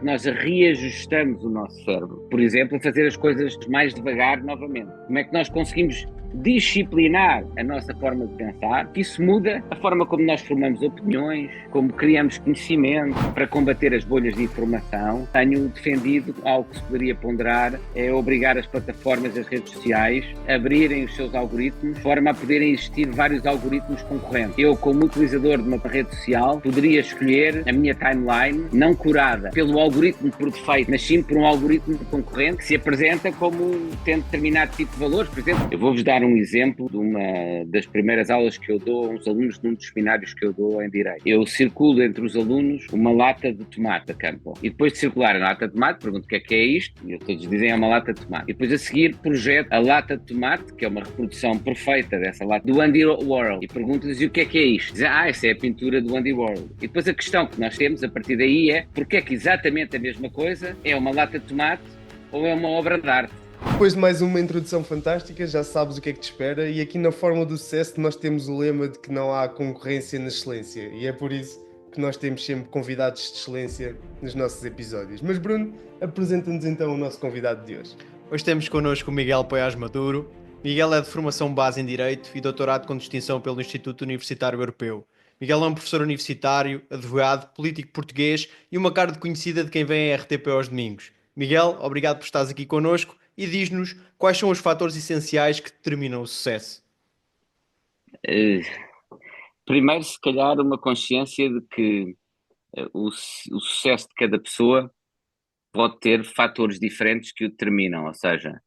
que nós reajustamos o nosso cérebro? Por exemplo, a fazer as coisas mais devagar novamente. Como é que nós conseguimos disciplinar a nossa forma de pensar, que isso muda a forma como nós formamos opiniões, como criamos conhecimento para combater as bolhas de informação. Tenho defendido algo que se poderia ponderar, é obrigar as plataformas, as redes sociais, a abrirem os seus algoritmos, de forma a poderem existir vários algoritmos concorrentes. Eu, como utilizador de uma rede social, poderia escolher a minha timeline, não curada pelo algoritmo por defeito, mas sim por um algoritmo concorrente que se apresenta como tendo determinado tipo de valores. Por exemplo, eu vou-vos dar um exemplo de uma das primeiras aulas que eu dou a uns alunos num dos seminários que eu dou em Direito. Eu circulo entre os alunos uma lata de tomate da Campo. E depois de circular a lata de tomate, pergunto o que é isto, e todos dizem é uma lata de tomate. E depois a seguir projeto a lata de tomate, que é uma reprodução perfeita dessa lata, do Andy Warhol. E pergunto-lhes o que é isto. Dizem, essa é a pintura do Andy Warhol. E depois a questão que nós temos a partir daí é porque é que exatamente a mesma coisa é uma lata de tomate ou é uma obra de arte? Depois de mais uma introdução fantástica, já sabes o que é que te espera, e aqui na Fórmula do Sucesso nós temos o lema de que não há concorrência na excelência, e é por isso que nós temos sempre convidados de excelência nos nossos episódios. Mas Bruno, apresenta-nos então o nosso convidado de hoje. Hoje temos connosco o Miguel Poiás Maduro. Miguel é de formação base em Direito e doutorado com distinção pelo Instituto Universitário Europeu. Miguel é um professor universitário, advogado, político português e uma cara de conhecida de quem vem à RTP aos domingos. Miguel, obrigado por estares aqui connosco e diz-nos quais são os fatores essenciais que determinam o sucesso. Uh, Primeiro, se calhar, uma consciência de que o sucesso de cada pessoa pode ter fatores diferentes que o determinam, ou seja,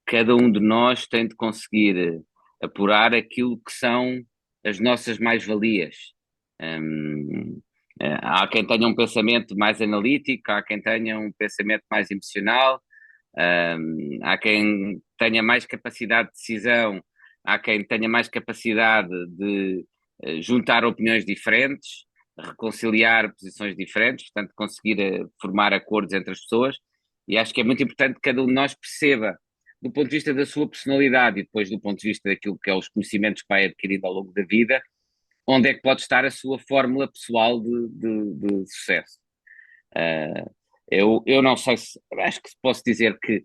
cada um de nós tem de conseguir apurar aquilo que são as nossas mais-valias. Hum, Há quem tenha um pensamento mais analítico, há quem tenha um pensamento mais emocional, há quem tenha mais capacidade de decisão, há quem tenha mais capacidade de juntar opiniões diferentes, reconciliar posições diferentes, portanto, conseguir formar acordos entre as pessoas. E acho que é muito importante que cada um de nós perceba, do ponto de vista da sua personalidade e depois do ponto de vista daquilo que é os conhecimentos que vai adquirindo ao longo da vida, onde é que pode estar a sua fórmula pessoal de sucesso. Uh, eu não sei se, acho que posso dizer que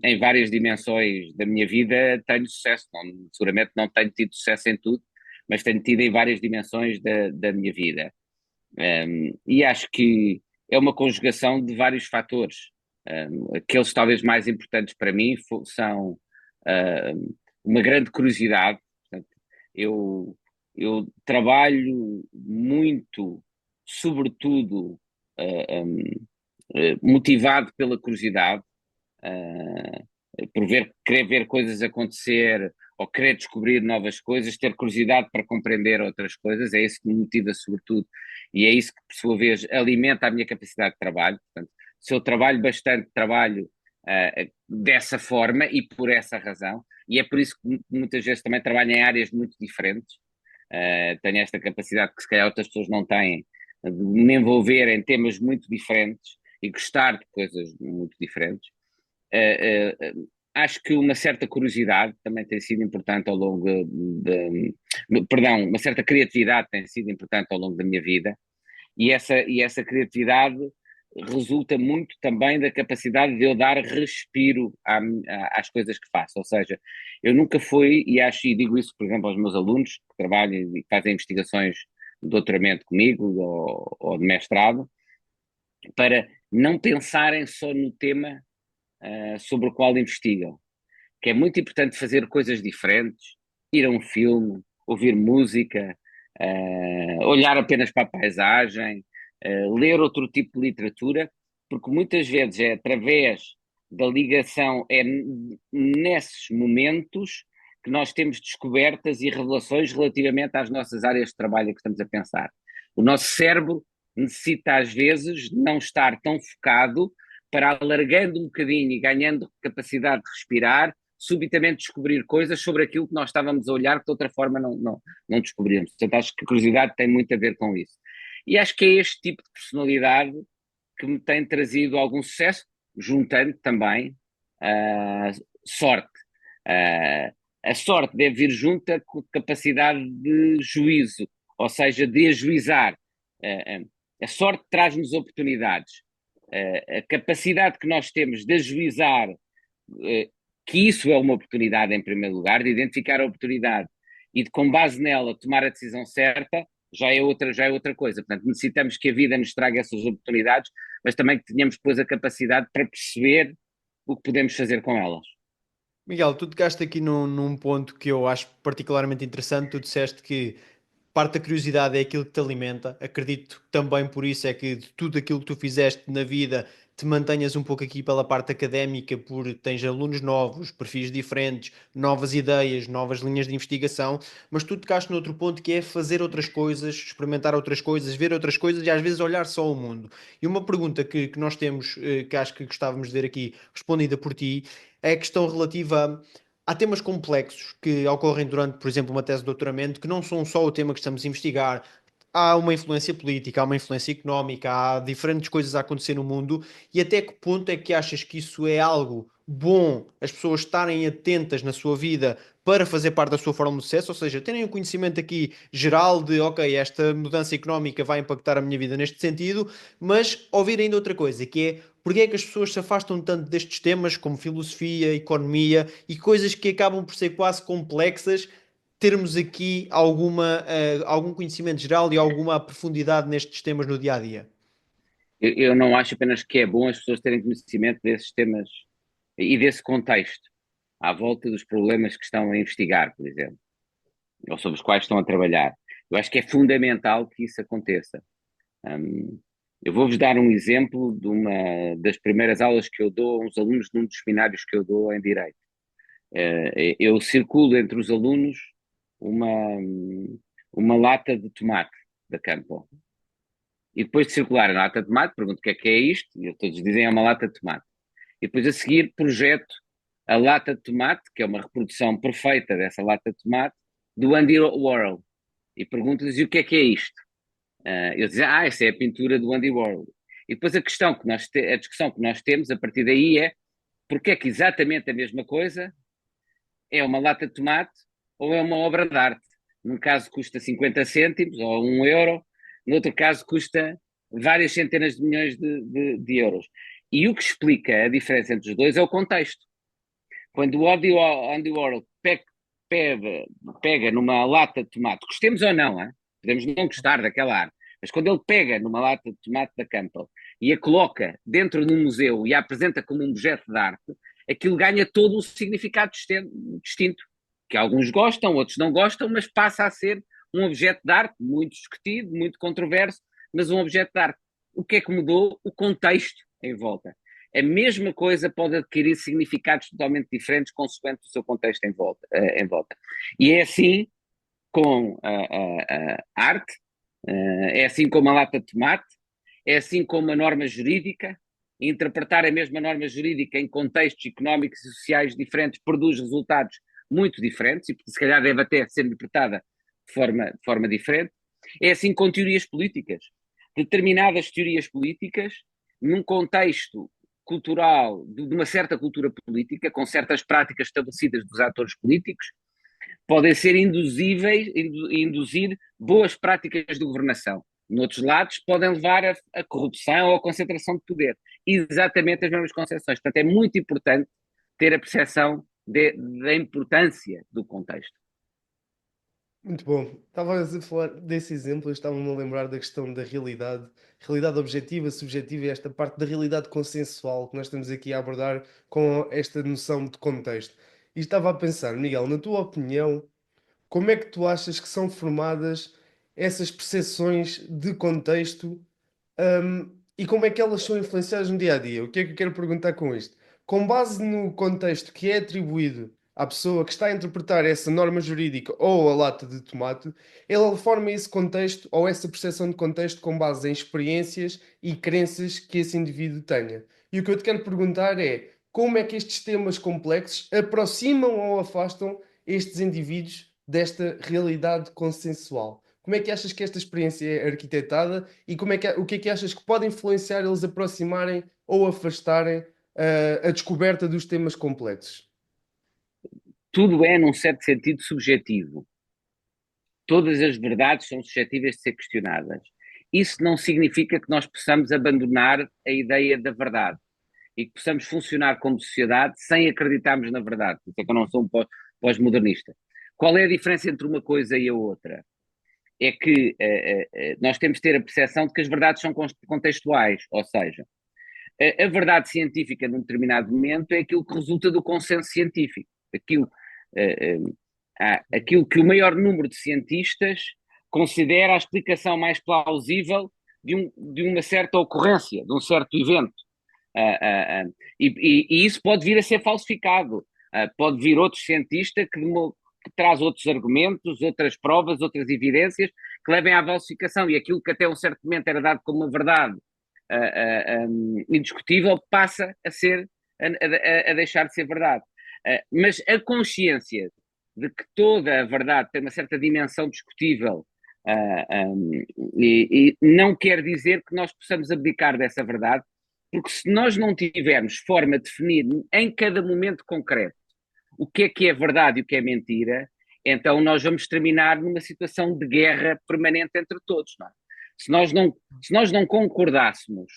em várias dimensões da minha vida tenho sucesso, não, seguramente não tenho tido sucesso em tudo, mas tenho tido em várias dimensões da minha vida. E acho que é uma conjugação de vários fatores. Aqueles talvez mais importantes para mim são uma grande curiosidade. Portanto, eu, eu trabalho muito, sobretudo, motivado pela curiosidade, por querer ver coisas acontecer ou querer descobrir novas coisas, ter curiosidade para compreender outras coisas, é isso que me motiva sobretudo, e é isso que, por sua vez, alimenta a minha capacidade de trabalho. Portanto, se eu trabalho bastante, trabalho dessa forma e por essa razão, e é por isso que muitas vezes também trabalho em áreas muito diferentes. Tenho esta capacidade que se calhar outras pessoas não têm, de me envolver em temas muito diferentes e gostar de coisas muito diferentes. Acho que uma certa curiosidade também tem sido importante ao longo perdão, uma certa criatividade tem sido importante ao longo da minha vida, e essa criatividade resulta muito também da capacidade de eu dar respiro às coisas que faço. Ou seja, eu nunca fui, e acho, e digo isso, por exemplo, aos meus alunos que trabalham e fazem investigações de doutoramento comigo ou de mestrado, para não pensarem só no tema sobre o qual investigam, que é muito importante fazer coisas diferentes, ir a um filme, ouvir música, olhar apenas para a paisagem, ler outro tipo de literatura, porque muitas vezes é através da ligação, é nesses momentos que nós temos descobertas e revelações relativamente às nossas áreas de trabalho que estamos a pensar. O nosso cérebro necessita às vezes de não estar tão focado para, alargando um bocadinho e ganhando capacidade de respirar, subitamente descobrir coisas sobre aquilo que nós estávamos a olhar que de outra forma não descobrimos. Portanto, acho que a curiosidade tem muito a ver com isso. E acho que é este tipo de personalidade que me tem trazido algum sucesso, juntando também sorte. A sorte deve vir junta com a capacidade de juízo, ou seja, de ajuizar. A sorte traz-nos oportunidades. A capacidade que nós temos de ajuizar que isso é uma oportunidade em primeiro lugar, de identificar a oportunidade e de, com base nela, tomar a decisão certa, já é outra coisa. Portanto, necessitamos que a vida nos traga essas oportunidades, mas também que tenhamos depois a capacidade para perceber o que podemos fazer com elas. Miguel, tu tocaste aqui num ponto que eu acho particularmente interessante. Tu disseste que parte da curiosidade é aquilo que te alimenta. Acredito que também por isso é que de tudo aquilo que tu fizeste na vida te mantenhas um pouco aqui pela parte académica, por tens alunos novos, perfis diferentes, novas ideias, novas linhas de investigação, mas tu tocaste noutro ponto que é fazer outras coisas, experimentar outras coisas, ver outras coisas e às vezes olhar só o mundo. E uma pergunta que nós temos, que acho que gostávamos de ver aqui respondida por ti, é a questão relativa há temas complexos que ocorrem durante, por exemplo, uma tese de doutoramento, que não são só o tema que estamos a investigar. Há uma influência política, há uma influência económica, há diferentes coisas a acontecer no mundo. E até que ponto é que achas que isso é algo bom, as pessoas estarem atentas na sua vida para fazer parte da sua forma de sucesso? Ou seja, terem um conhecimento aqui geral de, ok, esta mudança económica vai impactar a minha vida neste sentido, mas ouvir ainda outra coisa, que é porque é que as pessoas se afastam tanto destes temas como filosofia, economia e coisas que acabam por ser quase complexas, termos aqui algum conhecimento geral e alguma profundidade nestes temas no dia a dia? Eu não acho apenas que é bom as pessoas terem conhecimento desses temas e desse contexto, à volta dos problemas que estão a investigar, por exemplo, ou sobre os quais estão a trabalhar. Eu acho que é fundamental que isso aconteça. Um, eu vou-vos dar um exemplo de uma das primeiras aulas que eu dou a uns alunos num dos seminários que eu dou em Direito. Eu circulo entre os alunos uma, uma lata de tomate da Campo. E depois de circular a lata de tomate, pergunto o que é isto, e todos dizem é uma lata de tomate. E depois a seguir projeto a lata de tomate, que é uma reprodução perfeita dessa lata de tomate, do Andy Warhol. E pergunto-lhes e o que é isto? Eles dizem, essa é a pintura do Andy Warhol. E depois a discussão que nós temos a partir daí é porque é que exatamente a mesma coisa é uma lata de tomate ou é uma obra de arte. Num caso custa 50 cêntimos ou 1 euro, no outro caso custa várias centenas de milhões de euros. E o que explica a diferença entre os dois é o contexto. Quando o Andy Warhol pega numa lata de tomate, gostemos ou não, hein? Podemos não gostar daquela arte, mas quando ele pega numa lata de tomate da Campbell e a coloca dentro de um museu e a apresenta como um objeto de arte, aquilo ganha todo um significado distinto, que alguns gostam, outros não gostam, mas passa a ser um objeto de arte muito discutido, muito controverso, mas um objeto de arte. O que é que mudou? O contexto em volta. A mesma coisa pode adquirir significados totalmente diferentes consoante o seu contexto em volta. E é assim com a arte, é assim com a lata de tomate, é assim com uma norma jurídica. Interpretar a mesma norma jurídica em contextos económicos e sociais diferentes produz resultados muito diferentes e se calhar deve até ser interpretada de forma diferente. É assim com teorias políticas. Determinadas teorias políticas, num contexto cultural, de uma certa cultura política, com certas práticas estabelecidas dos atores políticos, podem ser induzir boas práticas de governação. Noutros lados, podem levar a corrupção ou a concentração de poder. Exatamente as mesmas concepções. Portanto, é muito importante ter a percepção da importância do contexto. Muito bom. Estavas a falar desse exemplo, eu estava-me a lembrar da questão da realidade objetiva, subjetiva e esta parte da realidade consensual que nós estamos aqui a abordar com esta noção de contexto. E estava a pensar, Miguel, na tua opinião, como é que tu achas que são formadas essas percepções de contexto, e como é que elas são influenciadas no dia a dia? O que é que eu quero perguntar com isto? Com base no contexto que é atribuído à pessoa que está a interpretar essa norma jurídica ou a lata de tomate, ela forma esse contexto ou essa percepção de contexto com base em experiências e crenças que esse indivíduo tenha. E o que eu te quero perguntar é como é que estes temas complexos aproximam ou afastam estes indivíduos desta realidade consensual? Como é que achas que esta experiência é arquitetada e o que é que achas que pode influenciar eles aproximarem ou afastarem a descoberta dos temas complexos? Tudo é, num certo sentido, subjetivo. Todas as verdades são suscetíveis de ser questionadas. isso não significa que nós possamos abandonar a ideia da verdade e que possamos funcionar como sociedade sem acreditarmos na verdade. Por isso é que eu não sou um pós-modernista. Qual é a diferença entre uma coisa e a outra? É que nós temos de ter a percepção de que as verdades são contextuais, ou seja, a verdade científica num determinado momento é aquilo que resulta do consenso científico, aquilo que o maior número de cientistas considera a explicação mais plausível de uma certa ocorrência, de um certo evento. E isso pode vir a ser falsificado. Pode vir outro cientista que traz outros argumentos, outras provas, outras evidências que levem à falsificação. E aquilo que até um certo momento era dado como uma verdade indiscutível passa a deixar de ser verdade. Mas a consciência de que toda a verdade tem uma certa dimensão discutível e não quer dizer que nós possamos abdicar dessa verdade, porque se nós não tivermos forma de definir em cada momento concreto o que é verdade e o que é mentira, então nós vamos terminar numa situação de guerra permanente entre todos. Não é? Se nós não concordássemos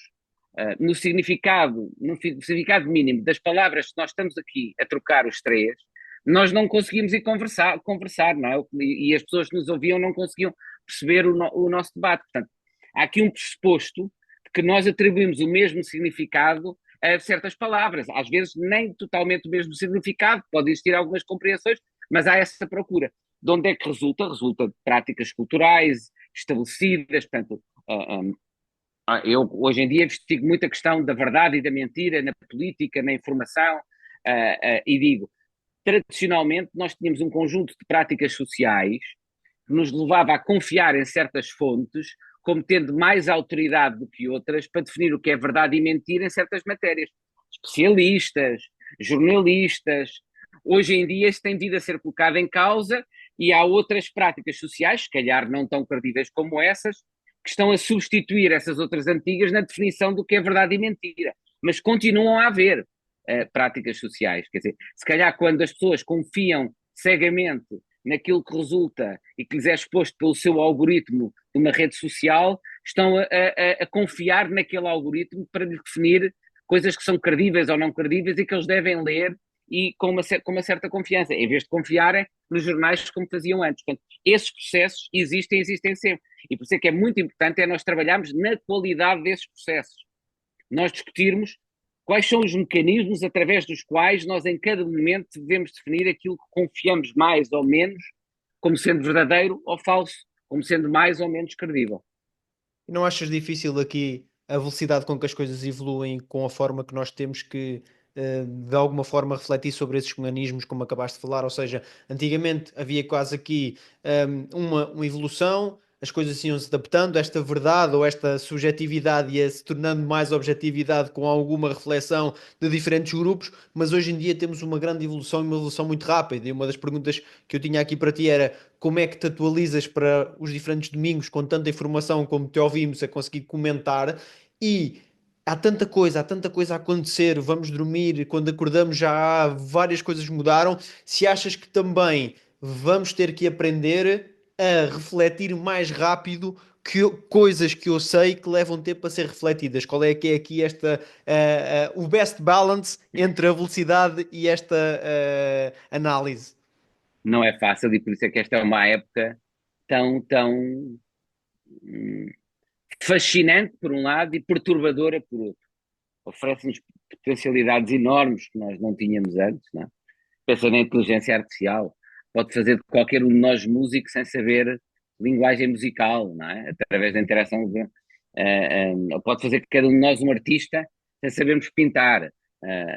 no significado mínimo das palavras que nós estamos aqui a trocar os três, nós não conseguimos ir conversar, não é? E as pessoas que nos ouviam não conseguiam perceber o nosso debate. Portanto, há aqui um pressuposto de que nós atribuímos o mesmo significado a certas palavras, às vezes nem totalmente o mesmo significado, pode existir algumas compreensões, mas há essa procura. De onde é que resulta? Resulta de práticas culturais estabelecidas, portanto, eu hoje em dia investigo muito a questão da verdade e da mentira na política, na informação, e digo, tradicionalmente nós tínhamos um conjunto de práticas sociais que nos levava a confiar em certas fontes como tendo mais autoridade do que outras para definir o que é verdade e mentira em certas matérias. Especialistas, jornalistas, hoje em dia isso tem vindo a ser colocado em causa e há outras práticas sociais, se calhar não tão credíveis como essas, que estão a substituir essas outras antigas na definição do que é verdade e mentira. Mas continuam a haver práticas sociais. Quer dizer, se calhar quando as pessoas confiam cegamente naquilo que resulta e que lhes é exposto pelo seu algoritmo de uma rede social, estão a confiar naquele algoritmo para lhe definir coisas que são credíveis ou não credíveis e que eles devem ler e com uma certa confiança, em vez de confiarem nos jornais como faziam antes. Portanto, esses processos existem sempre. E por isso é que é muito importante nós trabalharmos na qualidade desses processos. Nós discutirmos quais são os mecanismos através dos quais nós em cada momento devemos definir aquilo que confiamos mais ou menos como sendo verdadeiro ou falso, como sendo mais ou menos credível. E não achas difícil aqui a velocidade com que as coisas evoluem, com a forma que nós temos que, de alguma forma, refletir sobre esses mecanismos, como acabaste de falar? Ou seja, antigamente havia quase aqui uma evolução, as coisas iam-se adaptando, esta verdade ou esta subjetividade ia-se tornando mais objetividade com alguma reflexão de diferentes grupos, mas hoje em dia temos uma grande evolução e uma evolução muito rápida. E uma das perguntas que eu tinha aqui para ti era como é que te atualizas para os diferentes domingos com tanta informação como te ouvimos a conseguir comentar e há tanta coisa a acontecer, vamos dormir, quando acordamos já há várias coisas mudaram. Se achas que também vamos ter que aprender a refletir mais rápido que coisas que eu sei que levam tempo a ser refletidas. Qual é que é aqui o best balance entre a velocidade e esta análise? Não é fácil e por isso é que esta é uma época tão hum, fascinante por um lado e perturbadora por outro. Oferece-nos potencialidades enormes que nós não tínhamos antes, não é? Pensa na inteligência artificial, pode fazer de qualquer um de nós músico sem saber linguagem musical, não é? Através da interação, pode fazer de cada um de nós um artista sem sabermos pintar,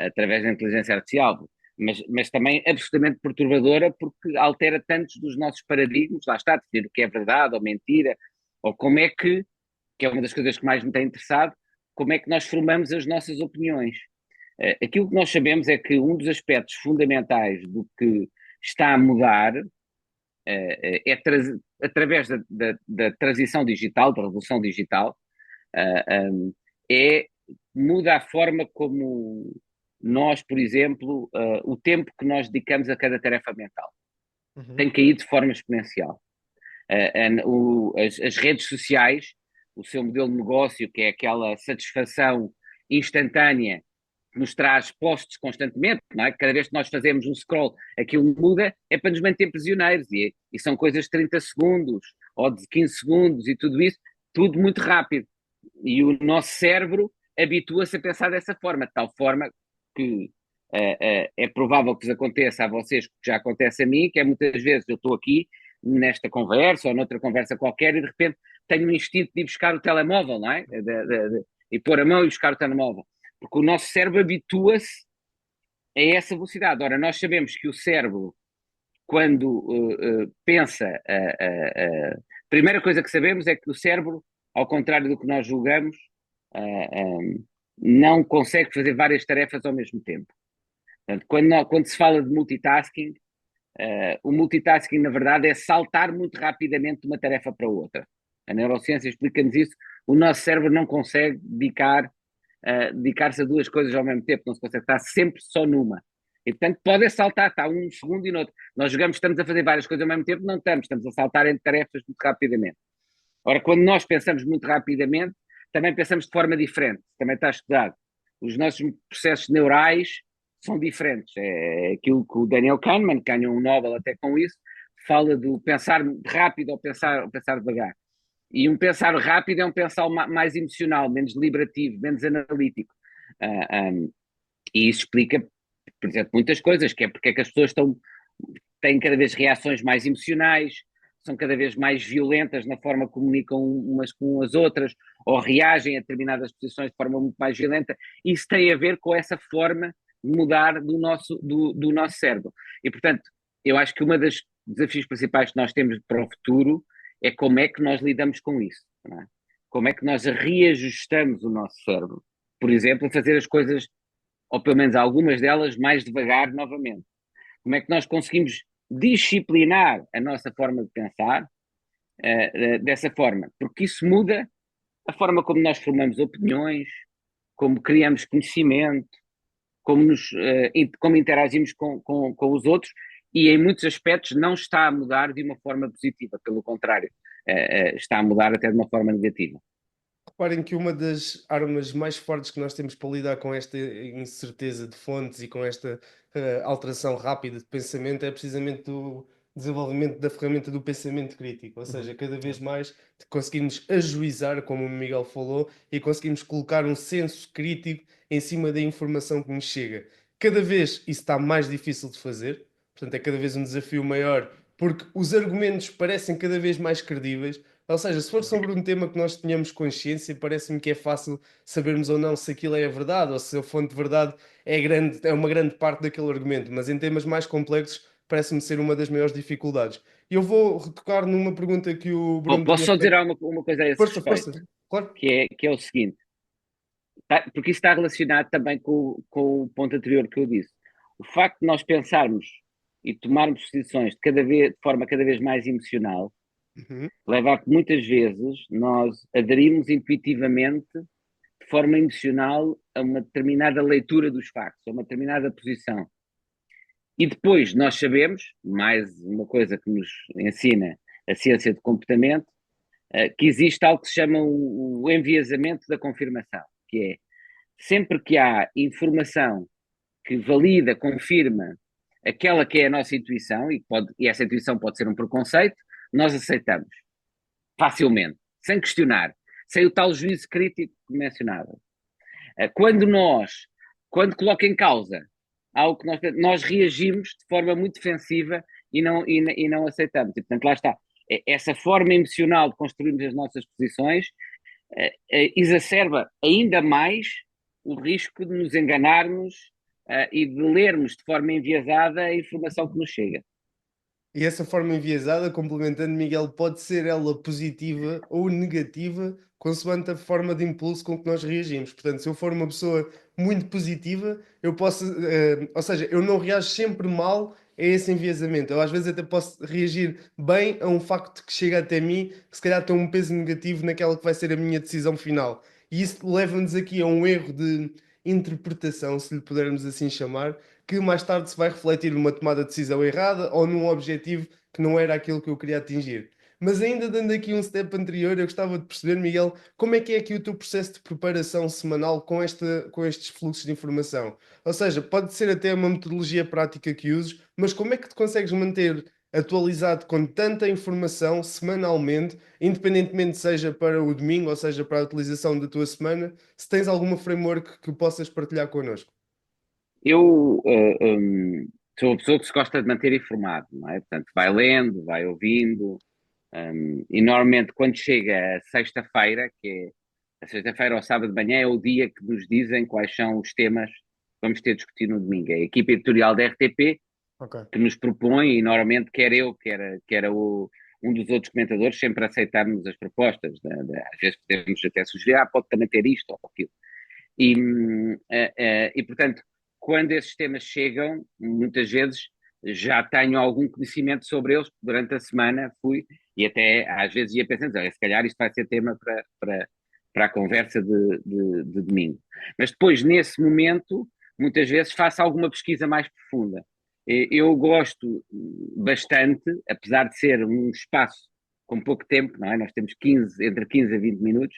através da inteligência artificial, mas também absolutamente perturbadora porque altera tantos dos nossos paradigmas, lá está, definir o que é verdade ou mentira, ou como é que é uma das coisas que mais me tem interessado, como é que nós formamos as nossas opiniões. Aquilo que nós sabemos é que um dos aspectos fundamentais do que está a mudar através da transição digital, da revolução digital, é muda a forma como nós, por exemplo, o tempo que nós dedicamos a cada tarefa mental. Tem caído de forma exponencial. As redes sociais, o seu modelo de negócio, que é aquela satisfação instantânea que nos traz posts constantemente, não é? Cada vez que nós fazemos um scroll, aquilo muda, é para nos manter prisioneiros, e são coisas de 30 segundos, ou de 15 segundos, e tudo isso, tudo muito rápido. E o nosso cérebro habitua-se a pensar dessa forma, de tal forma que é provável que vos aconteça a vocês, que já acontece a mim, que é muitas vezes eu estou aqui nesta conversa ou noutra conversa qualquer e de repente tenho um instinto de ir buscar o telemóvel, não é? E pôr a mão e buscar o telemóvel. Porque o nosso cérebro habitua-se a essa velocidade. Ora, nós sabemos que o cérebro, quando pensa, a primeira coisa que sabemos é que o cérebro, ao contrário do que nós julgamos, não consegue fazer várias tarefas ao mesmo tempo. Portanto, quando se fala de multitasking, o multitasking, na verdade, é saltar muito rapidamente de uma tarefa para outra. A neurociência explica-nos isso. O nosso cérebro não consegue dedicar-se a duas coisas ao mesmo tempo, não se consegue estar sempre só numa. E, portanto, pode saltar, está um segundo e no outro. Nós jogamos, estamos a fazer várias coisas ao mesmo tempo, não estamos a saltar entre tarefas muito rapidamente. Ora, quando nós pensamos muito rapidamente, também pensamos de forma diferente, também está estudado. Os nossos processos neurais são diferentes. É aquilo que o Daniel Kahneman, que ganhou um Nobel até com isso, fala do pensar rápido ou pensar devagar. E um pensar rápido é um pensar mais emocional, menos deliberativo, menos analítico. E isso explica, por exemplo, muitas coisas, que é porque é que as pessoas têm cada vez reações mais emocionais, são cada vez mais violentas na forma que comunicam umas com as outras, ou reagem a determinadas posições de forma muito mais violenta. Isso tem a ver com essa forma de mudar do nosso cérebro. E, portanto, eu acho que um dos desafios principais que nós temos para o futuro é como é que nós lidamos com isso, não é? Como é que nós reajustamos o nosso cérebro, por exemplo, a fazer as coisas, ou pelo menos algumas delas, mais devagar novamente. Como é que nós conseguimos disciplinar a nossa forma de pensar dessa forma? Porque isso muda a forma como nós formamos opiniões, como criamos conhecimento, como interagimos com os outros, e em muitos aspectos não está a mudar de uma forma positiva, pelo contrário, está a mudar até de uma forma negativa. Reparem que uma das armas mais fortes que nós temos para lidar com esta incerteza de fontes e com esta alteração rápida de pensamento é precisamente o desenvolvimento da ferramenta do pensamento crítico. Ou seja, cada vez mais conseguimos ajuizar, como o Miguel falou, e conseguimos colocar um senso crítico em cima da informação que nos chega. Cada vez isso está mais difícil de fazer, portanto, é cada vez um desafio maior, porque os argumentos parecem cada vez mais credíveis. Ou seja, se for sobre um tema que nós tenhamos consciência, parece-me que é fácil sabermos ou não se aquilo é a verdade ou se a fonte de verdade é uma grande parte daquele argumento, mas em temas mais complexos parece-me ser uma das maiores dificuldades. E eu vou retocar numa pergunta que o Bom, Bruno posso tinha só dizer feito. uma coisa a esse Força, força. respeito, Claro. que é o seguinte, porque isso está relacionado também com o ponto anterior que eu disse. O facto de nós pensarmos e tomarmos decisões de forma cada vez mais emocional Uhum. leva a que muitas vezes nós aderimos intuitivamente, de forma emocional, a uma determinada leitura dos factos, a uma determinada posição. E depois nós sabemos, mais uma coisa que nos ensina a ciência do comportamento, que existe algo que se chama o enviesamento da confirmação, que é sempre que há informação que valida, confirma aquela que é a nossa intuição, e essa intuição pode ser um preconceito, nós aceitamos facilmente, sem questionar, sem o tal juízo crítico que mencionava. Quando coloca em causa algo que nós reagimos de forma muito defensiva e não aceitamos. E, portanto, lá está. Essa forma emocional de construirmos as nossas posições exacerba ainda mais o risco de nos enganarmos e de lermos de forma enviesada a informação que nos chega. E essa forma enviesada, complementando, Miguel, pode ser ela positiva ou negativa, consoante a forma de impulso com que nós reagimos. Portanto, se eu for uma pessoa muito positiva, eu posso, ou seja, eu não reajo sempre mal a esse enviesamento. Eu às vezes até posso reagir bem a um facto que chega até mim, que se calhar tem um peso negativo naquela que vai ser a minha decisão final. E isso leva-nos aqui a um erro de interpretação, se lhe pudermos assim chamar, que mais tarde se vai refletir numa tomada de decisão errada ou num objetivo que não era aquilo que eu queria atingir. Mas ainda dando aqui um step anterior, eu gostava de perceber, Miguel, como é que é aqui o teu processo de preparação semanal com estes fluxos de informação? Ou seja, pode ser até uma metodologia prática que uses, mas como é que te consegues manter atualizado com tanta informação semanalmente, independentemente seja para o domingo ou seja para a utilização da tua semana, se tens alguma framework que possas partilhar connosco? Eu sou uma pessoa que se gosta de manter informado, não é? Portanto, vai lendo, vai ouvindo, e normalmente quando chega a sexta-feira, que é a sexta-feira ou sábado de manhã, é o dia que nos dizem quais são os temas que vamos ter discutir no domingo. É a equipa editorial da RTP Ok. que nos propõe, e normalmente quer eu, quer um dos outros comentadores, sempre aceitarmos as propostas. Às vezes podemos até sugerir, pode também ter isto ou aquilo. E portanto, quando esses temas chegam, muitas vezes já tenho algum conhecimento sobre eles, durante a semana fui, e até às vezes ia pensando, se calhar isto vai ser tema para a conversa de domingo. Mas depois, nesse momento, muitas vezes faço alguma pesquisa mais profunda. Eu gosto bastante, apesar de ser um espaço com pouco tempo, não é? Nós temos entre 15 a 20 minutos,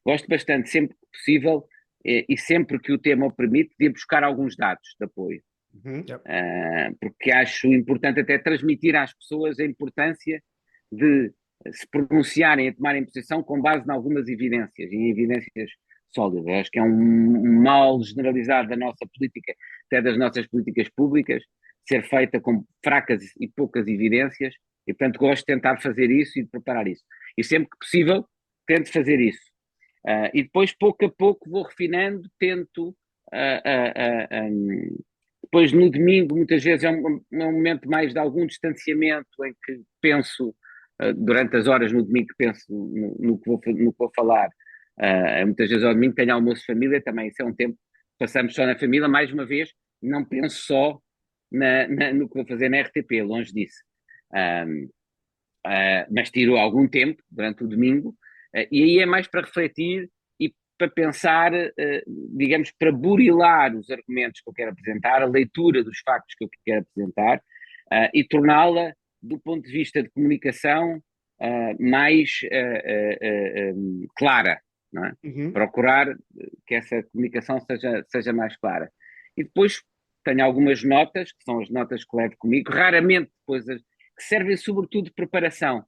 gosto bastante, sempre que possível, e sempre que o tema o permite, de ir buscar alguns dados de apoio. Uhum. Yep. Porque acho importante até transmitir às pessoas a importância de se pronunciarem, a tomarem posição com base em algumas evidências, em evidências sólidas. Acho que é um mal generalizado da nossa política, até das nossas políticas públicas, ser feita com fracas e poucas evidências, e portanto gosto de tentar fazer isso e de preparar isso. E sempre que possível, tento fazer isso. E depois, pouco a pouco, vou refinando, tento. Depois, no domingo, muitas vezes é um momento mais de algum distanciamento, em que penso, durante as horas no domingo, penso no que vou falar. Muitas vezes ao domingo tenho almoço de família também, isso é um tempo que passamos só na família. Mais uma vez, não penso só no que vou fazer na RTP, longe disso. Um, mas tiro algum tempo durante o domingo, e aí é mais para refletir e para pensar, digamos, para burilar os argumentos que eu quero apresentar, a leitura dos factos que eu quero apresentar, e torná-la, do ponto de vista de comunicação, mais clara, não é? Uhum. Procurar que essa comunicação seja mais clara. E depois tenho algumas notas, que são as notas que levo comigo, raramente depois que servem sobretudo de preparação,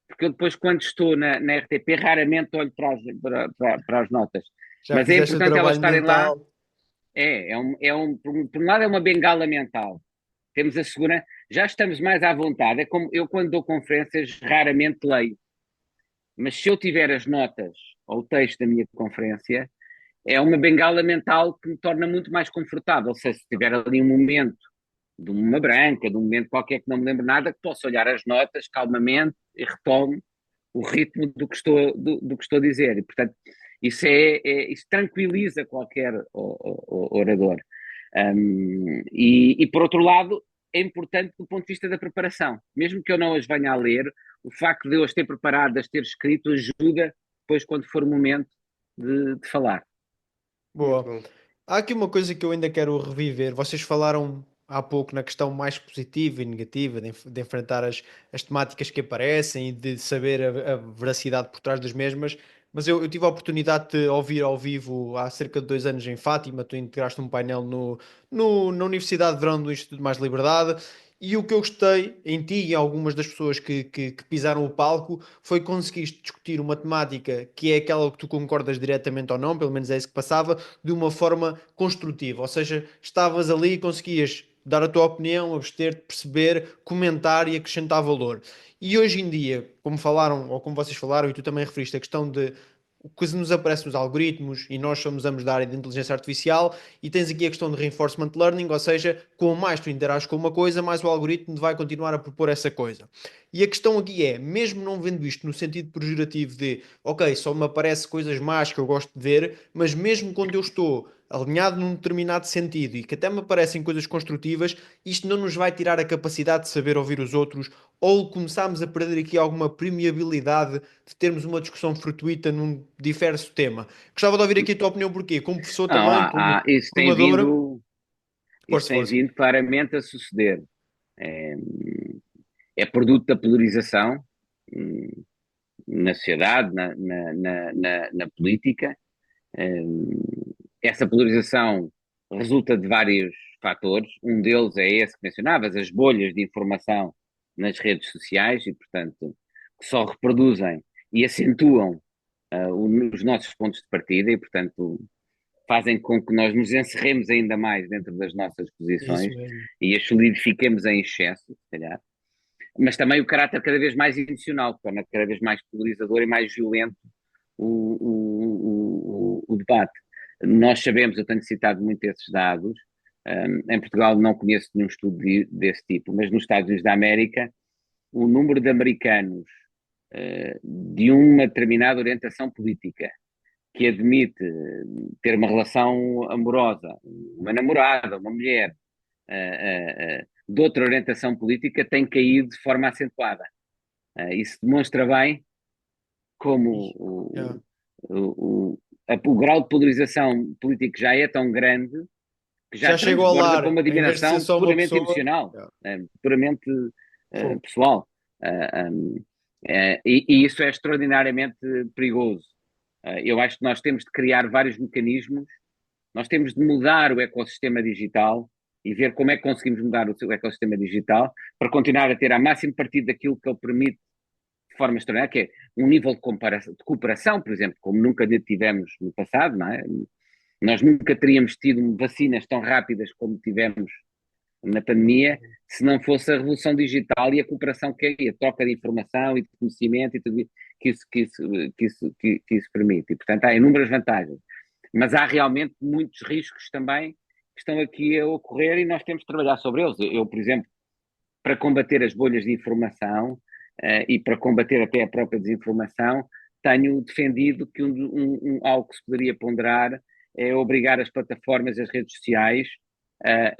porque eu depois, quando estou na RTP, raramente olho para as notas. Já Mas é fizeste o importante elas trabalho estarem lá. mental. Por um lado, é uma bengala mental. Temos a segurança, já estamos mais à vontade. É como eu, quando dou conferências, raramente leio. Mas se eu tiver as notas ou o texto da minha conferência, é uma bengala mental que me torna muito mais confortável. Ou seja, se tiver ali um momento de uma branca, de um momento qualquer que não me lembro nada, que posso olhar as notas calmamente e retomo o ritmo do que estou a dizer. E, portanto, isso tranquiliza qualquer orador. E, por outro lado, é importante do ponto de vista da preparação. Mesmo que eu não as venha a ler, o facto de eu as ter preparado, de as ter escrito, ajuda depois, quando for o momento de falar. Muito Boa. bom. Há aqui uma coisa que eu ainda quero reviver. Vocês falaram há pouco na questão mais positiva e negativa de enfrentar as temáticas que aparecem e de saber a veracidade por trás das mesmas. Mas eu tive a oportunidade de ouvir ao vivo há cerca de 2 anos em Fátima. Tu integraste um painel na Universidade de Verão do Instituto Mais Liberdade. E o que eu gostei em ti e em algumas das pessoas que pisaram o palco foi que conseguiste discutir uma temática que é aquela que tu concordas diretamente ou não, pelo menos é isso que passava, de uma forma construtiva. Ou seja, estavas ali e conseguias dar a tua opinião, abster-te, perceber, comentar e acrescentar valor. E hoje em dia, como falaram, ou como vocês falaram, e tu também referiste, a questão de o que nos aparece nos algoritmos e nós somos ambos da área de inteligência artificial e tens aqui a questão de reinforcement learning, ou seja, quanto mais tu interages com uma coisa, mais o algoritmo vai continuar a propor essa coisa. E a questão aqui é, mesmo não vendo isto no sentido pejorativo de, ok, só me aparece coisas más que eu gosto de ver, mas mesmo quando eu estou alinhado num determinado sentido e que até me aparecem coisas construtivas, isto não nos vai tirar a capacidade de saber ouvir os outros ou começarmos a perder aqui alguma permeabilidade de termos uma discussão fortuita num diverso tema. Gostava de ouvir aqui a tua opinião, porquê? Como professor Não, também, como isso tem formadora. isso Força, tem força. vindo claramente a suceder. É, é produto da polarização, na sociedade, na política. Essa polarização resulta de vários fatores. Um deles é esse que mencionavas, as bolhas de informação nas redes sociais e, portanto, que só reproduzem e acentuam os nossos pontos de partida e, portanto, fazem com que nós nos encerremos ainda mais dentro das nossas É isso posições mesmo. e as solidifiquemos em excesso, se calhar. Mas também o caráter cada vez mais emocional, que torna cada vez mais polarizador e mais violento o debate. Nós sabemos, eu tenho citado muito esses dados, em Portugal não conheço nenhum estudo desse tipo, mas nos Estados Unidos da América, o número de americanos de uma determinada orientação política que admite ter uma relação amorosa, uma namorada, uma mulher, de outra orientação política tem caído de forma acentuada. Isso demonstra bem como Yeah. o grau de polarização política já é tão grande que já Já chego ao transborda para lar, uma em vez de ser dimensão só uma puramente pessoa. emocional, Yeah. puramente Fogo. pessoal. E isso é extraordinariamente perigoso. Eu acho que nós temos de criar vários mecanismos, nós temos de mudar o ecossistema digital e ver como é que conseguimos mudar o ecossistema digital para continuar a ter a máximo partido daquilo que ele permite de forma extraordinária, que é um nível de cooperação, por exemplo, como nunca tivemos no passado, não é? Nós nunca teríamos tido vacinas tão rápidas como tivemos na pandemia se não fosse a revolução digital e a cooperação que é, a troca de informação e de conhecimento e tudo que isso permite. E, portanto, há inúmeras vantagens. Mas há realmente muitos riscos também que estão aqui a ocorrer e nós temos de trabalhar sobre eles. Eu, por exemplo, para combater as bolhas de informação e para combater até a própria desinformação, tenho defendido que algo que se poderia ponderar é obrigar as plataformas, as redes sociais a,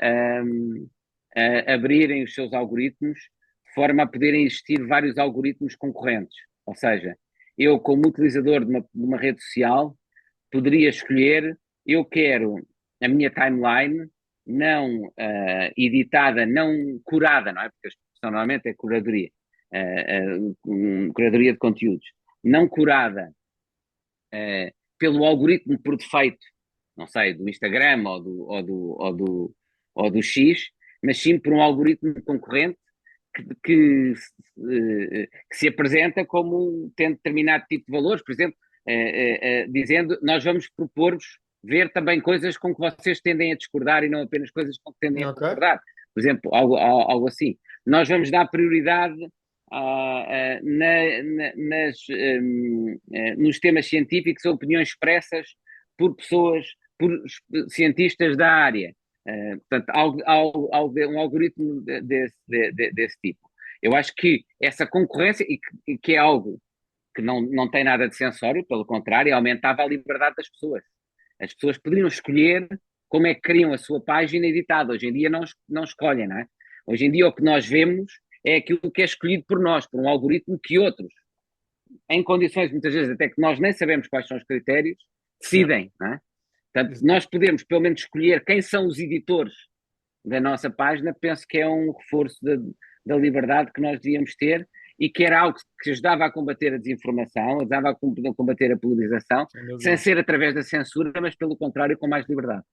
a abrirem os seus algoritmos de forma a poderem existir vários algoritmos concorrentes. Ou seja, eu como utilizador de uma rede social poderia escolher, eu quero a minha timeline não editada, não curada, não é? Porque a expressão normalmente é curadoria, curadoria de conteúdos, não curada pelo algoritmo por defeito, não sei, do Instagram ou do X, mas sim por um algoritmo concorrente que se apresenta como tendo determinado tipo de valores, por exemplo, dizendo nós vamos propor-vos ver também coisas com que vocês tendem a discordar e não apenas coisas com que tendem a Ok. concordar. Por exemplo, algo assim. Nós vamos dar prioridade nos temas científicos a opiniões expressas por pessoas, por cientistas da área. Portanto, um algoritmo desse tipo. Eu acho que essa concorrência, e que é algo que não tem nada de censório, pelo contrário, aumentava a liberdade das pessoas. As pessoas poderiam escolher como é que queriam a sua página editada. Hoje em dia não escolhem, não é? Hoje em dia o que nós vemos é aquilo que é escolhido por nós, por um algoritmo que outros, em condições muitas vezes até que nós nem sabemos quais são os critérios, decidem, não é? Portanto, nós podemos pelo menos escolher quem são os editores da nossa página, penso que é um reforço da liberdade que nós devíamos ter e que era algo que ajudava a combater a desinformação, ajudava a combater a polarização, sem ser através da censura, mas pelo contrário, com mais liberdade.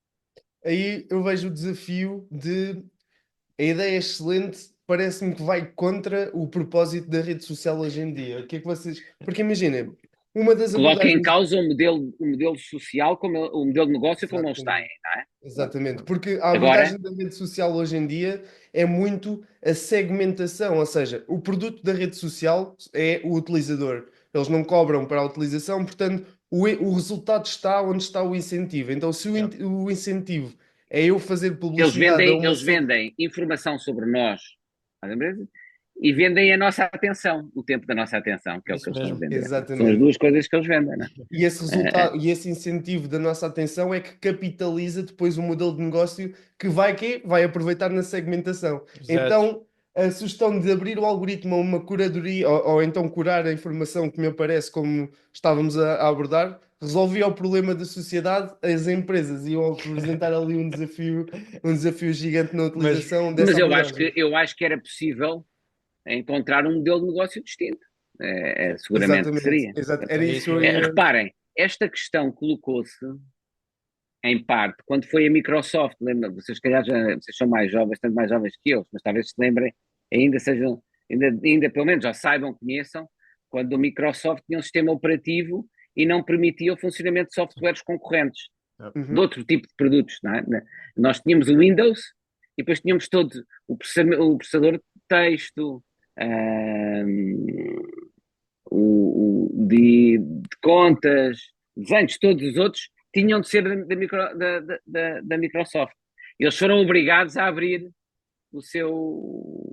Aí eu vejo o desafio de a ideia é excelente, parece-me que vai contra o propósito da rede social hoje em dia. O que é que vocês. Porque imaginem, uma das Coloca em abordagens. causa o modelo social, o modelo de negócio como ele está, Exatamente. não é? Exatamente, porque a Agora, abordagem da rede social hoje em dia é muito a segmentação, ou seja, o produto da rede social é o utilizador. Eles não cobram para a utilização, portanto, o resultado está onde está o incentivo. Então, se o incentivo é eu fazer eles publicidade a vendem, uma eles vendem informação sobre nós, e vendem a nossa atenção, o tempo da nossa atenção, que é o que Isso eles estão a mesmo. vender. São as Exatamente. duas coisas que eles vendem, não é? E esse resultado e esse incentivo da nossa atenção é que capitaliza depois o modelo de negócio que vai aproveitar na segmentação. Exato. Então, a sugestão de abrir o algoritmo a uma curadoria ou então curar a informação que me aparece como estávamos a abordar, resolvia o problema da sociedade, as empresas iam apresentar ali um desafio gigante na Mas utilização Mas dessa eu acho abordagem. que, eu acho que era possível encontrar um modelo de negócio distinto. seguramente que Exatamente, seria. exato. É Era isso isso que eu mesmo. ia. Reparem, esta questão colocou-se em parte quando foi a Microsoft, lembra, vocês, se calhar, vocês são mais jovens, tanto mais jovens que eu, mas talvez se lembrem, ainda sejam, ainda pelo menos já saibam, conheçam, quando a Microsoft tinha um sistema operativo e não permitia o funcionamento de softwares concorrentes, de Uhum. outro tipo de produtos, não é? Nós tínhamos o Windows e depois tínhamos todo o processador de texto, ahm, de contas, desenhos, todos os outros tinham de ser da Microsoft. Eles foram obrigados a abrir o seu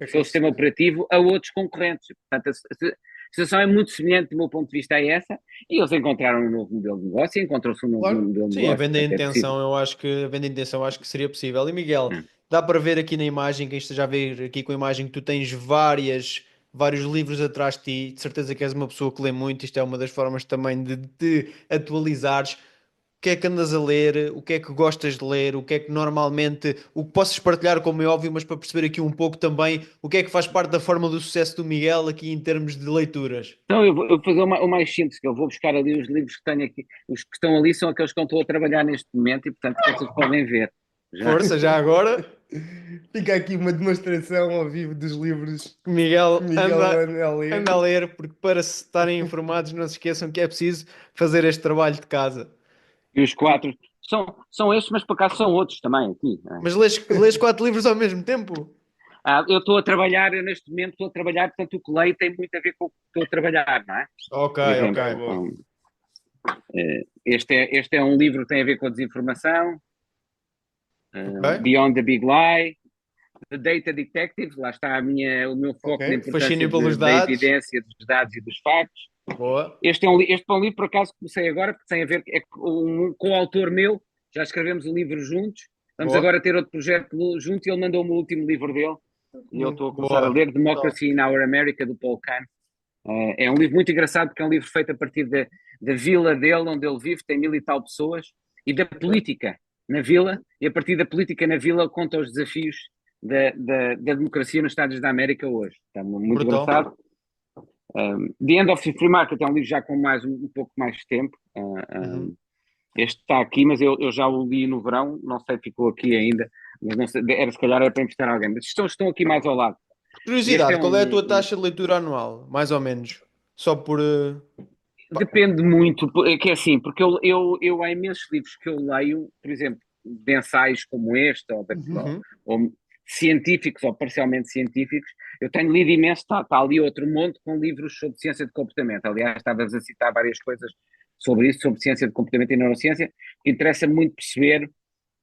sistema Ecossistema. operativo a outros concorrentes. Portanto, a situação é muito semelhante, do meu ponto de vista, a essa, e eles encontraram um novo modelo de negócio, e encontrou-se um novo Claro. modelo de Sim, a negócio, venda em portanto é possível. intenção, eu acho que a venda em intenção acho que seria possível. E Miguel, Hum. dá para ver aqui na imagem, quem esteja a ver aqui com a imagem, que tu tens vários livros atrás de ti. De certeza que és uma pessoa que lê muito. Isto é uma das formas também de te atualizares. O que é que andas a ler? O que é que gostas de ler? O que é que normalmente, o que possas partilhar, como é óbvio, mas para perceber aqui um pouco também o que é que faz parte da forma do sucesso do Miguel aqui em termos de leituras. Então eu vou fazer o mais simples, que eu vou buscar ali os livros que tenho aqui. Os que estão ali são aqueles que eu estou a trabalhar neste momento e, portanto, vocês podem ver. Já. Força, já agora. Fica aqui uma demonstração ao vivo dos livros que Miguel, Miguel anda, anda a ler. anda a ler, porque para se estarem informados, não se esqueçam que é preciso fazer este trabalho de casa. E os quatro são estes, mas por acaso são outros também aqui. Não é? Mas lês 4 livros ao mesmo tempo? Eu estou a trabalhar, eu neste momento estou a trabalhar, portanto o que leio tem muito a ver com o que estou a trabalhar, não é? Ok, Por ok. exemplo, Boa. este é um livro que tem a ver com a desinformação, Ok. Beyond the Big Lie, The Data Detective, lá está o meu Ok. foco na importância Fascínio pelos da dados. evidência, dos dados e dos factos. Boa. Este é um livro, por acaso, que comecei agora, porque tem a ver com um coautor meu, já escrevemos o livro juntos, vamos Boa. agora ter outro projeto junto e ele mandou-me o último livro dele, e eu estou a começar a Boa. ler Top. Democracy in Our America, do Paul Kahn. É um livro muito engraçado, porque é um livro feito a partir da vila dele, onde ele vive, tem 1000 e tal pessoas, e da política na vila, e a partir da política na vila conta os desafios da democracia nos Estados da América hoje. Está muito Brutal. engraçado. The End of the Free Market é um livro já com um pouco mais de tempo. Uhum. Este está aqui, mas eu já o li no verão, não sei, ficou aqui ainda, mas não sei, se calhar era para emprestar a alguém, mas estão aqui mais ao lado. Por Este é curiosidade, qual é a tua taxa de leitura anual? Mais ou menos. Só por. Pá. Depende muito, é que é assim, porque eu há imensos livros que eu leio, por exemplo, de ensaios como este, Uhum. ou científicos, ou parcialmente científicos, eu tenho lido imenso, está ali outro monte com livros sobre ciência de comportamento. Aliás, estavas a citar várias coisas sobre isso, sobre ciência de comportamento e neurociência, que interessa muito perceber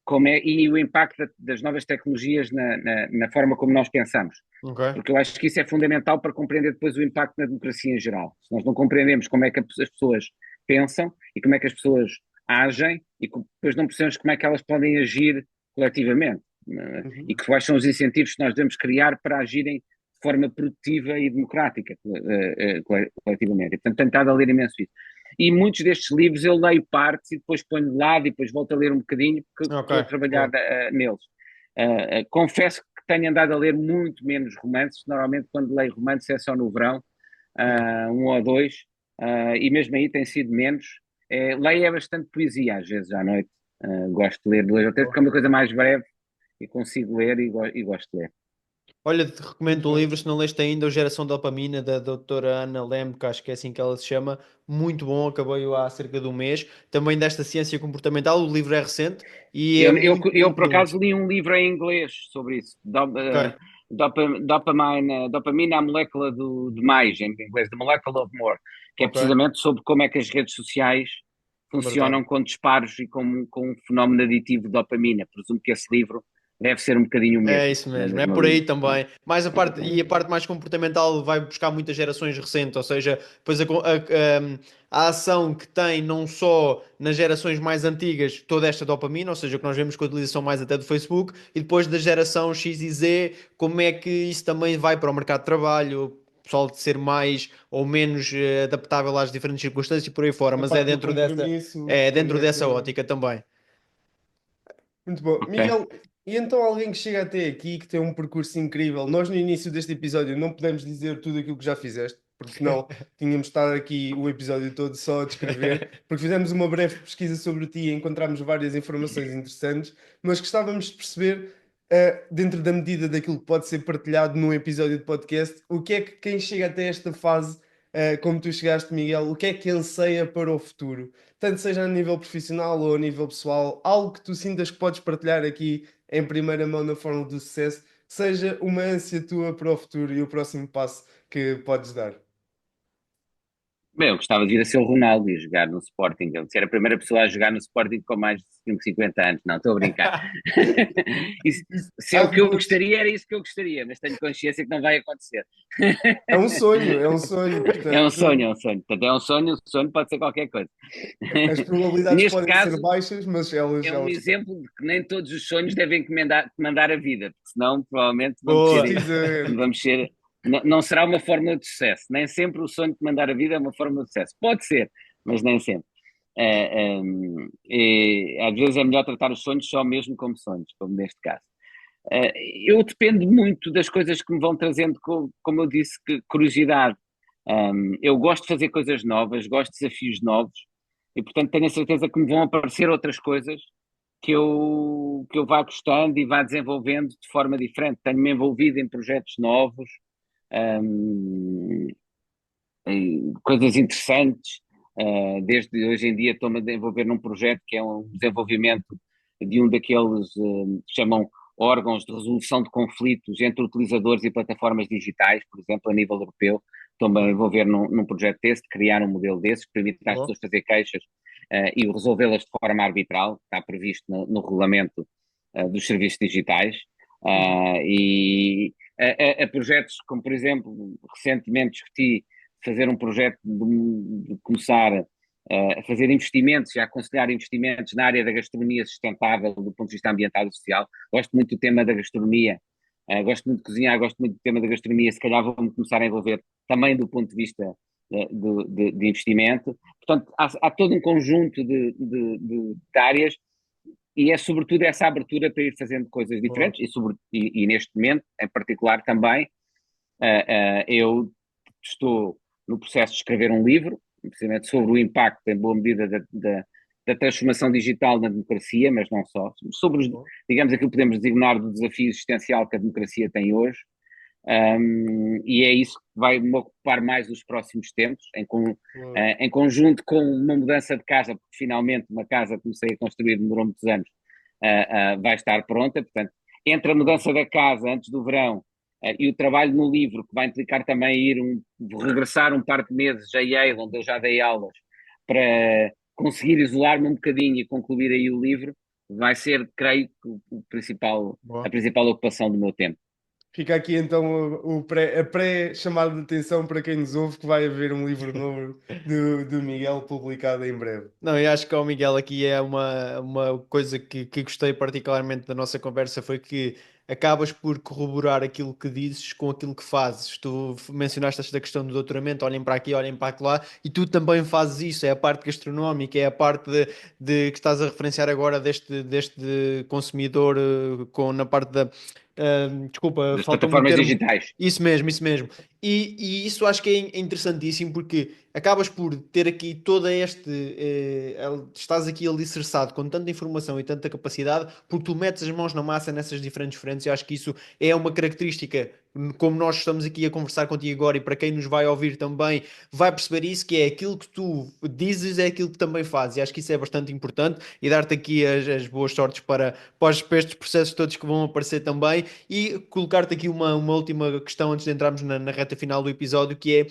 como é, e o impacto das novas tecnologias na forma como nós pensamos. Ok. Porque eu acho que isso é fundamental para compreender depois o impacto na democracia em geral. Se nós não compreendemos como é que as pessoas pensam e como é que as pessoas agem e depois não percebemos como é que elas podem agir coletivamente, e Uhum. quais são os incentivos que nós devemos criar para agirem de forma produtiva e democrática coletivamente. E, portanto, tenho estado a ler imenso isso. E muitos destes livros eu leio partes e depois ponho de lado e depois volto a ler um bocadinho porque Ok. estou a trabalhar Boa. neles. Confesso que tenho andado a ler muito menos romances. Normalmente, quando leio romances, é só no verão, um ou dois, e mesmo aí tem sido menos. Leio é bastante poesia, às vezes à noite. Gosto de ler dois ou três, Boa. porque é uma coisa mais breve e consigo ler e gosto de ler. Olha, te Muito recomendo um bem. livro, se não leste ainda, o Geração Dopamina, da doutora Ana Lem, que acho que é assim que ela se chama. Muito bom, acabei-o há cerca de um mês. Também desta ciência comportamental, o livro é recente e é muito bom Por produto. acaso, li um livro em inglês sobre isso. Ok, Dopamina, a molécula de mais, em inglês, The Molecule of More, que é ok, precisamente sobre como é que as redes sociais brutal. funcionam com disparos e com um fenómeno aditivo de dopamina. Presumo que esse livro deve ser um bocadinho o É mesmo, isso na mesmo, é mesma por aí linha. Não é? também. Mais a parte mais comportamental vai buscar muitas gerações recentes, ou seja, depois a ação que tem não só nas gerações mais antigas toda esta dopamina, ou seja, o que nós vemos com a utilização mais até do Facebook, e depois da geração X e Z, como é que isso também vai para o mercado de trabalho, o pessoal de ser mais ou menos adaptável às diferentes circunstâncias e por aí fora, A mas parte do compromisso, é dentro dessa correto. ótica também. Muito bom. Ok. Miguel, e então alguém que chega até aqui, que tem um percurso incrível, nós no início deste episódio não podemos dizer tudo aquilo que já fizeste, porque senão tínhamos de estar aqui o episódio todo só a descrever, porque fizemos uma breve pesquisa sobre ti e encontramos várias informações interessantes, mas gostávamos de perceber, dentro da medida daquilo que pode ser partilhado num episódio de podcast, o que é que quem chega até esta fase, como tu chegaste, Miguel, o que é que anseia para o futuro? Tanto seja a nível profissional ou a nível pessoal, algo que tu sintas que podes partilhar aqui em primeira mão na Fórmula do Sucesso, que seja uma ânsia tua para o futuro e o próximo passo que podes dar. Bem, eu gostava de vir a ser o Ronaldo e a jogar no Sporting. Ele ser a primeira pessoa a jogar no Sporting com mais de 50 anos. Não, estou a brincar. Isso, se é Há o de que eu boas. gostaria, era isso que eu gostaria, mas tenho consciência que não vai acontecer. É um sonho, É um sonho, portanto, é um sonho. Portanto, é um sonho, o sonho pode ser qualquer coisa. as probabilidades Neste podem ser caso, baixas, mas é um elas estão. exemplo de que nem todos os sonhos devem comandar a vida, porque senão provavelmente Boa. Precisamente. vamos ser, não será uma fórmula de sucesso. Nem sempre o sonho de comandar a vida é uma fórmula de sucesso. Pode ser, mas nem sempre. Às vezes é melhor tratar os sonhos só mesmo como sonhos, como neste caso. Eu dependo muito das coisas que me vão trazendo, como eu disse, curiosidade. Eu gosto de fazer coisas novas, gosto de desafios novos e, portanto, tenho a certeza que me vão aparecer outras coisas que eu vá gostando e vá desenvolvendo de forma diferente. Tenho-me envolvido em projetos novos, um, em coisas interessantes. Desde hoje em dia estou-me a envolver num projeto que é um desenvolvimento de um daqueles que chamam órgãos de resolução de conflitos entre utilizadores e plataformas digitais, por exemplo, a nível europeu. Estou-me a envolver num projeto desse, de criar um modelo desses, que permite às Boa. pessoas fazer queixas e resolvê-las de forma arbitral, está previsto no regulamento dos serviços digitais. E a projetos como, por exemplo, recentemente discuti fazer um projeto de começar a fazer investimentos e a aconselhar investimentos na área da gastronomia sustentável do ponto de vista ambiental e social. Gosto muito do tema da gastronomia, gosto muito de cozinhar, gosto muito do tema da gastronomia, se calhar vou-me começar a envolver também do ponto de vista de investimento. Portanto, há todo um conjunto de áreas e é sobretudo essa abertura para ir fazendo coisas Boa. diferentes e neste momento, em particular também, eu estou no processo de escrever um livro, precisamente sobre o impacto, em boa medida, da transformação digital na democracia, mas não só, sobre, Boa. digamos, aquilo que podemos designar do desafio existencial que a democracia tem hoje, e é isso que vai me ocupar mais os próximos tempos, Boa. em conjunto com uma mudança de casa, porque finalmente uma casa que comecei a construir, demorou muitos anos, vai estar pronta, portanto, entre a mudança da casa antes do verão e o trabalho no livro, que vai implicar também regressar um par de meses a Yale, onde eu já dei aulas, para conseguir isolar-me um bocadinho e concluir aí o livro, vai ser, creio, a Boa. principal ocupação do meu tempo. Fica aqui então a pré-chamada de atenção para quem nos ouve, que vai haver um livro novo do Miguel publicado em breve. Não, eu acho que ao Miguel aqui é uma coisa que gostei particularmente da nossa conversa foi que acabas por corroborar aquilo que dizes com aquilo que fazes. Tu mencionaste esta questão do doutoramento, olhem para aqui, olhem para lá, e tu também fazes isso, é a parte gastronómica, é a parte de que estás a referenciar agora deste consumidor na parte da. Desculpa, Das falta-me o plataformas termo. digitais. Isso mesmo, isso mesmo. E isso acho que é interessantíssimo porque acabas por ter aqui toda estás aqui alicerçado com tanta informação e tanta capacidade porque tu metes as mãos na massa nessas diferentes frentes e acho que isso é uma característica, como nós estamos aqui a conversar contigo agora e para quem nos vai ouvir também vai perceber isso, que é aquilo que tu dizes é aquilo que também fazes e acho que isso é bastante importante e dar-te aqui as boas sortes para estes processos todos que vão aparecer também e colocar-te aqui uma última questão antes de entrarmos na reta final do episódio, que é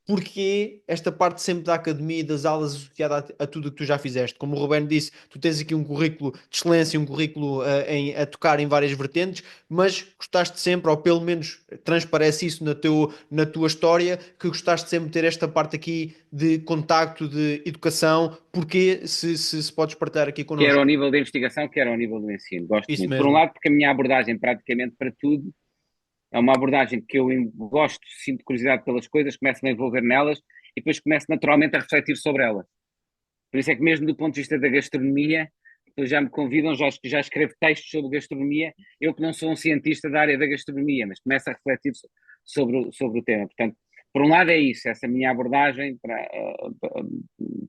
porque esta parte sempre da academia e das aulas associada a tudo o que tu já fizeste. Como o Ruben disse, tu tens aqui um currículo de excelência, um currículo a tocar em várias vertentes, mas gostaste sempre, ou pelo menos transparece isso na tua história, que gostaste sempre de ter esta parte aqui de contacto, de educação, porque se podes partilhar aqui Quer ao connosco. nível da investigação, quer ao nível do ensino. Gosto Isso muito. Por um mesmo. lado, porque a minha abordagem praticamente para tudo é uma abordagem que eu gosto, sinto curiosidade pelas coisas, começo a me envolver nelas e depois começo naturalmente a refletir sobre elas. Por isso é que mesmo do ponto de vista da gastronomia, já me convidam, já escrevo textos sobre gastronomia, eu que não sou um cientista da área da gastronomia, mas começo a refletir sobre o tema. Portanto, por um lado é isso, essa minha abordagem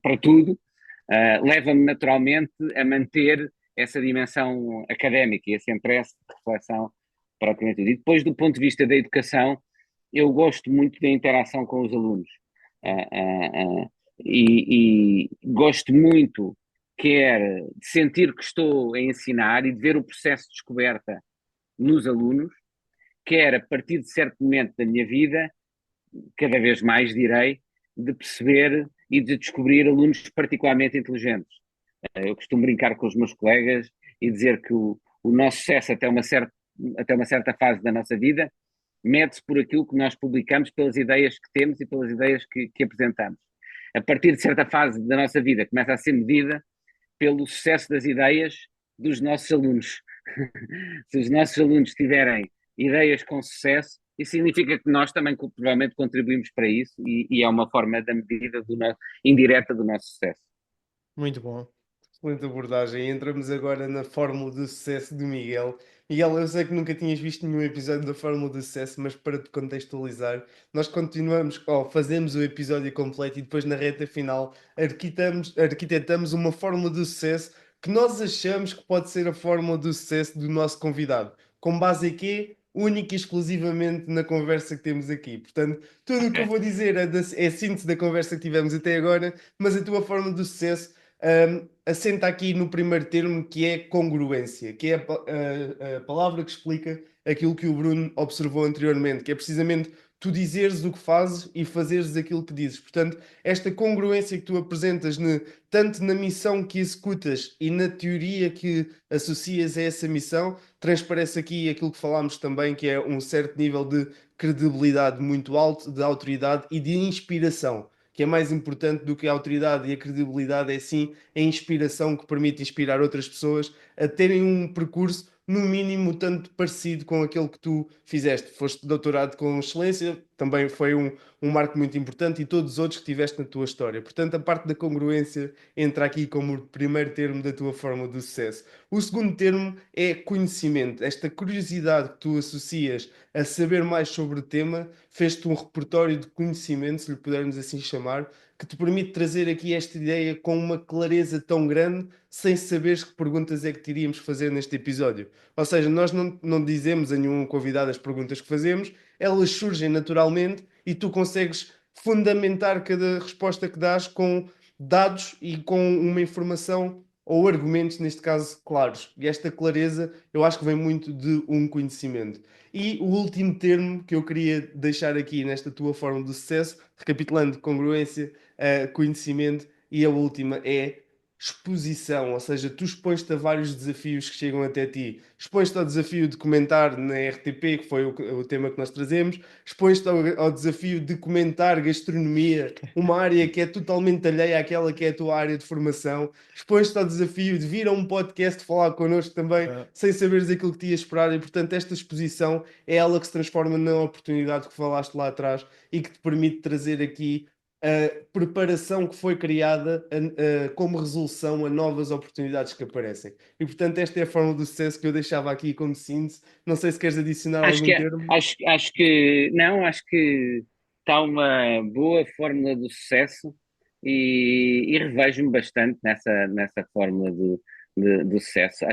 para tudo, leva-me naturalmente a manter essa dimensão académica e esse interesse de reflexão propriamente dito. E depois, do ponto de vista da educação, eu gosto muito da interação com os alunos. E gosto muito, quer de sentir que estou a ensinar e de ver o processo de descoberta nos alunos, quer a partir de certo momento da minha vida, cada vez mais direi, de perceber e de descobrir alunos particularmente inteligentes. Eu costumo brincar com os meus colegas e dizer que o nosso sucesso até uma certa fase da nossa vida mede-se por aquilo que nós publicamos, pelas ideias que temos e pelas ideias que apresentamos. A partir de certa fase da nossa vida começa a ser medida pelo sucesso das ideias dos nossos alunos. Se os nossos alunos tiverem ideias com sucesso, isso significa que nós também provavelmente contribuímos para isso e é uma forma da medida indireta do nosso sucesso. Muito bom. Excelente abordagem. Entramos agora na Fórmula do Sucesso do Miguel. Miguel, eu sei que nunca tinhas visto nenhum episódio da Fórmula do Sucesso, mas para te contextualizar, nós continuamos, fazemos o episódio completo e depois na reta final arquitetamos uma Fórmula do Sucesso que nós achamos que pode ser a Fórmula do Sucesso do nosso convidado. Com base em quê? Única e exclusivamente na conversa que temos aqui. Portanto, tudo o que eu vou dizer é síntese da conversa que tivemos até agora, mas a tua Fórmula do Sucesso assenta aqui no primeiro termo, que é congruência, que é a palavra que explica aquilo que o Bruno observou anteriormente, que é precisamente tu dizeres o que fazes e fazeres aquilo que dizes. Portanto, esta congruência que tu apresentas tanto na missão que executas e na teoria que associas a essa missão, transparece aqui aquilo que falámos também, que é um certo nível de credibilidade muito alto, de autoridade e de inspiração, que é mais importante do que a autoridade e a credibilidade, é sim a inspiração que permite inspirar outras pessoas a terem um percurso, no mínimo, tanto parecido com aquele que tu fizeste. Foste doutorado com excelência, também foi um marco muito importante, e todos os outros que tiveste na tua história. Portanto, a parte da congruência entra aqui como o primeiro termo da tua fórmula do sucesso. O segundo termo é conhecimento. Esta curiosidade que tu associas a saber mais sobre o tema, fez-te um repertório de conhecimento, se lhe pudermos assim chamar, que te permite trazer aqui esta ideia com uma clareza tão grande, sem saberes que perguntas é que te iríamos fazer neste episódio. Ou seja, nós não dizemos a nenhum convidado as perguntas que fazemos, elas surgem naturalmente e tu consegues fundamentar cada resposta que dás com dados e com uma informação ou argumentos, neste caso, claros. E esta clareza eu acho que vem muito de um conhecimento. E o último termo que eu queria deixar aqui nesta tua forma de sucesso, recapitulando: congruência, conhecimento, e a última é exposição, ou seja, tu expões-te a vários desafios que chegam até ti. Expões-te ao desafio de comentar na RTP, que foi o tema que nós trazemos. Expões-te ao desafio de comentar gastronomia, uma área que é totalmente alheia àquela que é a tua área de formação. Expões-te ao desafio de vir a um podcast falar connosco também, sem saberes aquilo que te ia esperar, e portanto esta exposição é ela que se transforma na oportunidade que falaste lá atrás e que te permite trazer aqui a preparação que foi criada como resolução a novas oportunidades que aparecem. E portanto esta é a forma do sucesso que eu deixava aqui como síntese. Não sei se queres adicionar algum termo. Acho que não, acho que está uma boa fórmula do sucesso e revejo-me bastante nessa fórmula do sucesso.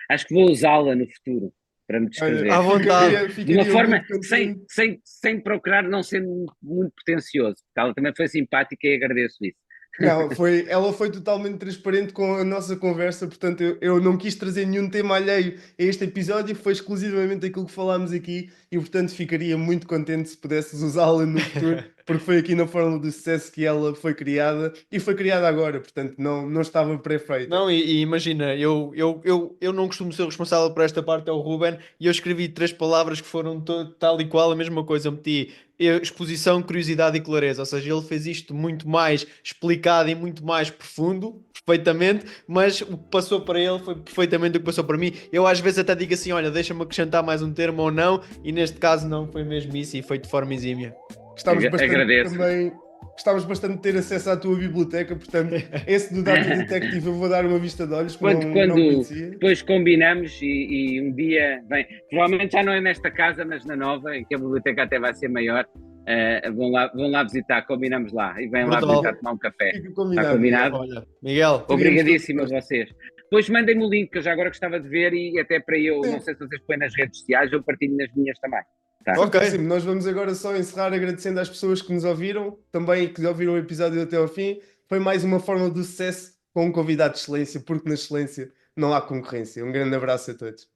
Acho que vou usá-la no futuro para me descrever. À vontade. De uma forma sem procurar não ser muito pretencioso, porque ela também foi simpática e agradeço isso. Não, ela foi totalmente transparente com a nossa conversa, portanto eu não quis trazer nenhum tema alheio a este episódio, foi exclusivamente aquilo que falámos aqui, e portanto ficaria muito contente se pudesses usá-la no futuro, porque foi aqui na Fórmula do Sucesso que ela foi criada, e foi criada agora, portanto não estava pré-feita. Não, e imagina, eu não costumo ser responsável por esta parte, é o Ruben, e eu escrevi 3 palavras que foram tal e qual a mesma coisa. Eu meti exposição, curiosidade e clareza, ou seja, ele fez isto muito mais explicado e muito mais profundo, perfeitamente, mas o que passou para ele foi perfeitamente o que passou para mim. Eu às vezes até digo assim, olha, deixa-me acrescentar mais um termo ou não, e neste caso não, foi mesmo isso e foi de forma exímia. Gostávamos bastante de ter acesso à tua biblioteca, portanto, esse do Data Detective eu vou dar uma vista de olhos, quando depois combinamos e um dia, bem, provavelmente já não é nesta casa, mas na nova, em que a biblioteca até vai ser maior, Vão lá visitar, combinamos lá e vêm lá Brutal. visitar tomar um café. Fica Está combinado. combinado? Olha, Miguel, Obrigadíssimo a Teríamos vocês. Depois mandem-me o link, que eu já agora gostava de ver e até para eu, Sim. não sei se vocês põem nas redes sociais, eu partilho nas minhas também. Tá? Ok. Sim, nós vamos agora só encerrar agradecendo às pessoas que nos ouviram, também que ouviram o episódio até ao fim. Foi mais uma forma do sucesso com um convidado de excelência, porque na excelência não há concorrência. Um grande abraço a todos.